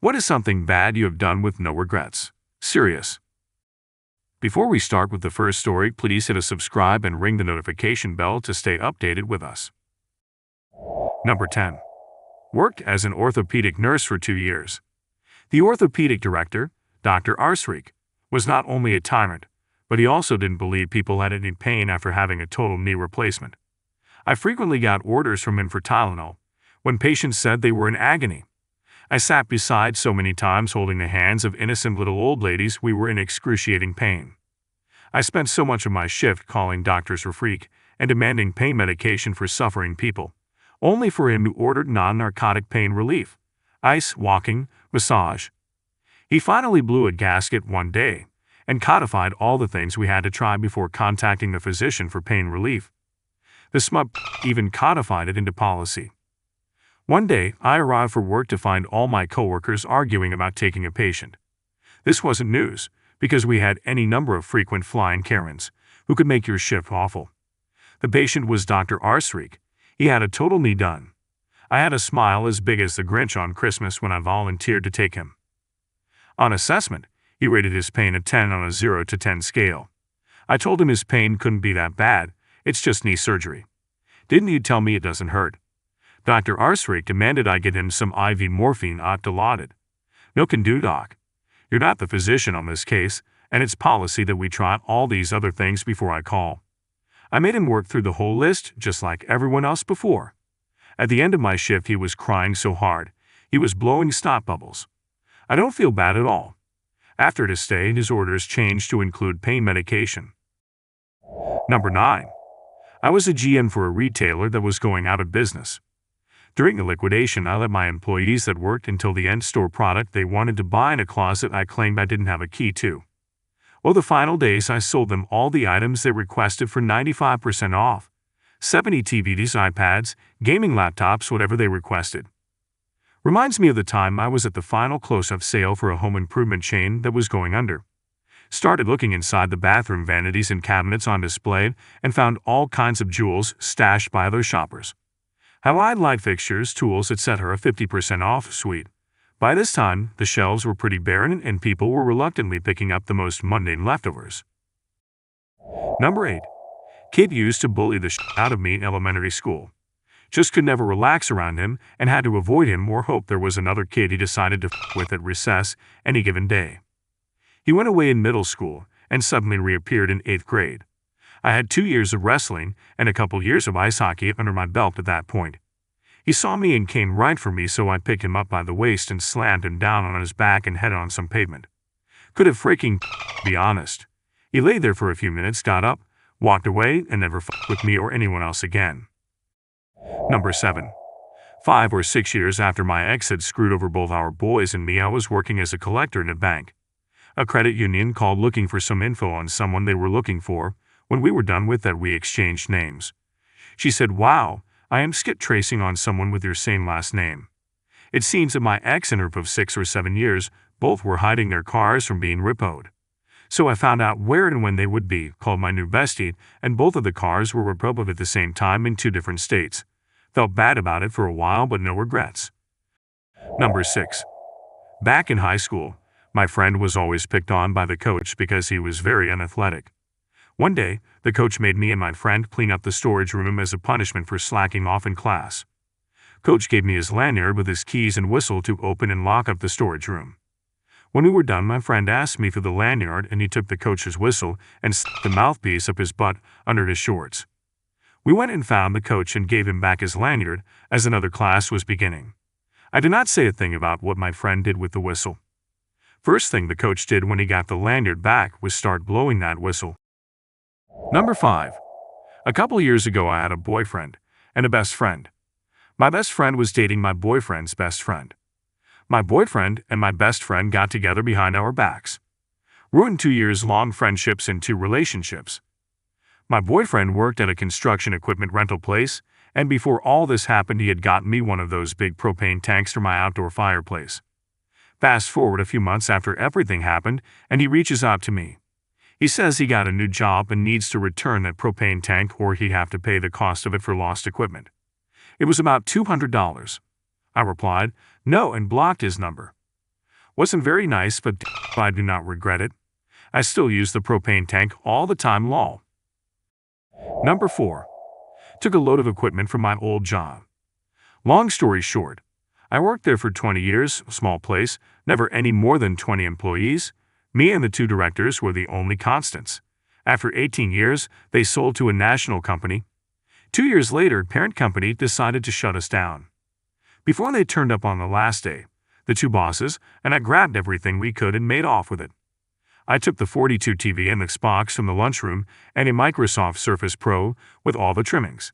What is something bad you have done with no regrets? Serious. Before we start with the first story, please hit a subscribe and ring the notification bell to stay updated with us. Number 10. Worked as an orthopedic nurse for 2 years. The orthopedic director, Dr. Arsrik, was not only a tyrant, but he also didn't believe people had any pain after having a total knee replacement. I frequently got orders from him for Tylenol when patients said they were in agony. I sat beside so many times holding the hands of innocent little old ladies we were in excruciating pain. I spent so much of my shift calling doctors for freak and demanding pain medication for suffering people, only for him to order non-narcotic pain relief, ice, walking, massage. He finally blew a gasket one day and codified all the things we had to try before contacting the physician for pain relief. The smug even codified it into policy. One day, I arrived for work to find all my coworkers arguing about taking a patient. This wasn't news, because we had any number of frequent flying Karens who could make your shift awful. The patient was Dr. Arsrik. He had a total knee done. I had a smile as big as the Grinch on Christmas when I volunteered to take him. On assessment, he rated his pain a 10 on a 0 to 10 scale. I told him his pain couldn't be that bad, it's just knee surgery. Didn't you tell me it doesn't hurt? Dr. Arsrik demanded I get him some IV morphine Dilaudid. No can do, doc. You're not the physician on this case, and it's policy that we try all these other things before I call. I made him work through the whole list just like everyone else before. At the end of my shift he was crying so hard, he was blowing snot bubbles. I don't feel bad at all. After his stay, his orders changed to include pain medication. Number 9. I was a GM for a retailer that was going out of business. During the liquidation, I let my employees that worked until the end store product they wanted to buy in a closet I claimed I didn't have a key to. Well, the final days I sold them all the items they requested for 95% off. 70 TVs, iPads, gaming laptops, whatever they requested. Reminds me of the time I was at the final close-up sale for a home improvement chain that was going under. Started looking inside the bathroom vanities and cabinets on display and found all kinds of jewels stashed by other shoppers. Halide light fixtures, tools, etc. 50% off suite. By this time, the shelves were pretty barren and people were reluctantly picking up the most mundane leftovers. Number 8. Kid used to bully the shit out of me in elementary school. Just could never relax around him and had to avoid him or hope there was another kid he decided to with at recess any given day. He went away in middle school and suddenly reappeared in 8th grade. I had 2 years of wrestling and a couple years of ice hockey under my belt at that point. He saw me and came right for me, so I picked him up by the waist and slammed him down on his back and head on some pavement. Could have freaking be honest. He lay there for a few minutes, got up, walked away, and never with me or anyone else again. Number 7. 5 or 6 years after my ex had screwed over both our boys and me, I was working as a collector in a bank. A credit union called looking for some info on someone they were looking for. When we were done with that, we exchanged names. She said, "Wow, I am skip tracing on someone with your same last name." It seems that my ex and her of 6 or 7 years both were hiding their cars from being repoed. So I found out where and when they would be, called my new bestie, and both of the cars were repoed at the same time in 2 different states. Felt bad about it for a while, but no regrets. Number 6. Back in high school, my friend was always picked on by the coach because he was very unathletic. One day, the coach made me and my friend clean up the storage room as a punishment for slacking off in class. Coach gave me his lanyard with his keys and whistle to open and lock up the storage room. When we were done, my friend asked me for the lanyard and he took the coach's whistle and stuck the mouthpiece up his butt under his shorts. We went and found the coach and gave him back his lanyard as another class was beginning. I did not say a thing about what my friend did with the whistle. First thing the coach did when he got the lanyard back was start blowing that whistle. Number 5. A couple years ago I had a boyfriend and a best friend. My best friend was dating my boyfriend's best friend. My boyfriend and my best friend got together behind our backs. Ruined 2 years-long friendships and 2 relationships. My boyfriend worked at a construction equipment rental place, and before all this happened he had gotten me one of those big propane tanks for my outdoor fireplace. Fast forward a few months after everything happened, and he reaches out to me. He says he got a new job and needs to return that propane tank or he'd have to pay the cost of it for lost equipment. It was about $200. I replied, no, and blocked his number. Wasn't very nice, but I do not regret it. I still use the propane tank all the time, lol. Number 4. Took a load of equipment from my old job. Long story short, I worked there for 20 years, small place, never any more than 20 employees. Me and the 2 directors were the only constants. After 18 years, they sold to a national company. 2 years later, parent company decided to shut us down. Before they turned up on the last day, the 2 bosses and I grabbed everything we could and made off with it. I took the 42 TV and Xbox from the lunchroom and a Microsoft Surface Pro with all the trimmings.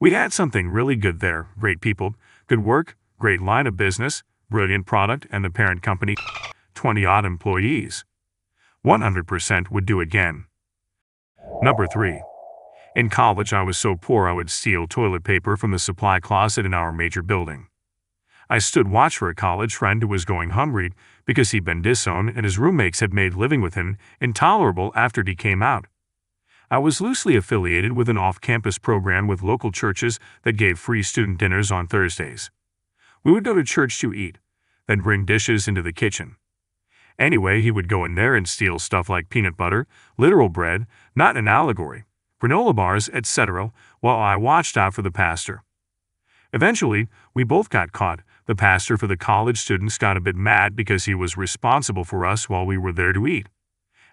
We had something really good there, great people, good work, great line of business, brilliant product, and the parent company, 20-odd employees. 100% would do again. Number 3. In college, I was so poor I would steal toilet paper from the supply closet in our major building. I stood watch for a college friend who was going hungry because he'd been disowned and his roommates had made living with him intolerable after he came out. I was loosely affiliated with an off-campus program with local churches that gave free student dinners on Thursdays. We would go to church to eat, then bring dishes into the kitchen. Anyway, he would go in there and steal stuff like peanut butter, literal bread, not an allegory, granola bars, etc., while I watched out for the pastor. Eventually, we both got caught. The pastor for the college students got a bit mad because he was responsible for us while we were there to eat.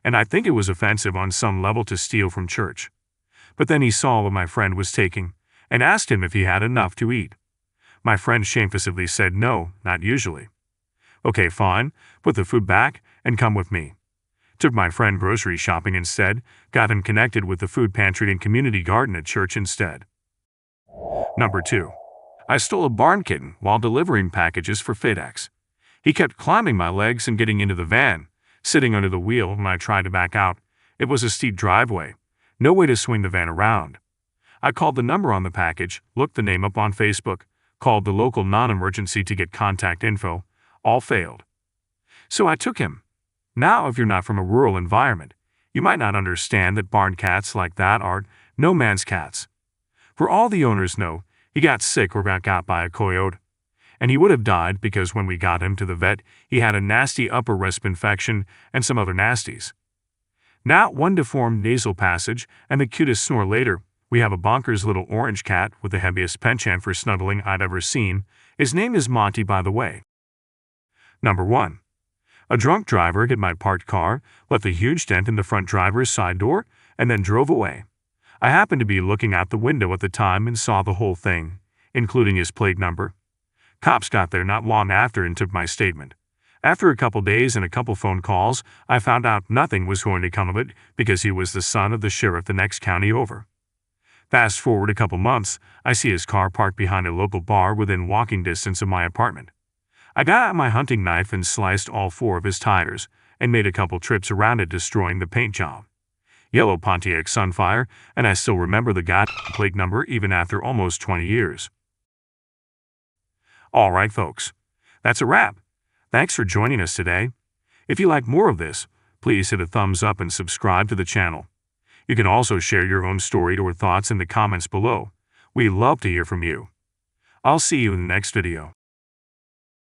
And I think it was offensive on some level to steal from church. But then he saw what my friend was taking and asked him if he had enough to eat. My friend shamefacedly said no, not usually. Okay, fine, put the food back and come with me. Took my friend grocery shopping instead, got him connected with the food pantry and community garden at church instead. Number 2. I stole a barn kitten while delivering packages for FedEx. He kept climbing my legs and getting into the van, sitting under the wheel when I tried to back out. It was a steep driveway, no way to swing the van around. I called the number on the package, looked the name up on Facebook, called the local non-emergency to get contact info, all failed. So I took him. Now, if you're not from a rural environment, you might not understand that barn cats like that are no man's cats. For all the owners know, he got sick or got by a coyote. And he would have died because when we got him to the vet, he had a nasty upper resp infection and some other nasties. Not one deformed nasal passage and the cutest snore later. We have a bonkers little orange cat with the heaviest penchant for snuggling I'd ever seen. His name is Monty, by the way. Number 1. A drunk driver hit my parked car, left a huge dent in the front driver's side door, and then drove away. I happened to be looking out the window at the time and saw the whole thing, including his plate number. Cops got there not long after and took my statement. After a couple days and a couple phone calls, I found out nothing was going to come of it because he was the son of the sheriff the next county over. Fast forward a couple months, I see his car parked behind a local bar within walking distance of my apartment. I got out my hunting knife and sliced all 4 of his tires and made a couple trips around it, destroying the paint job. Yellow Pontiac Sunfire, and I still remember the goddamn plate number even after almost 20 years. Alright folks, that's a wrap. Thanks for joining us today. If you like more of this, please hit a thumbs up and subscribe to the channel. You can also share your own story or thoughts in the comments below. We love to hear from you. I'll see you in the next video.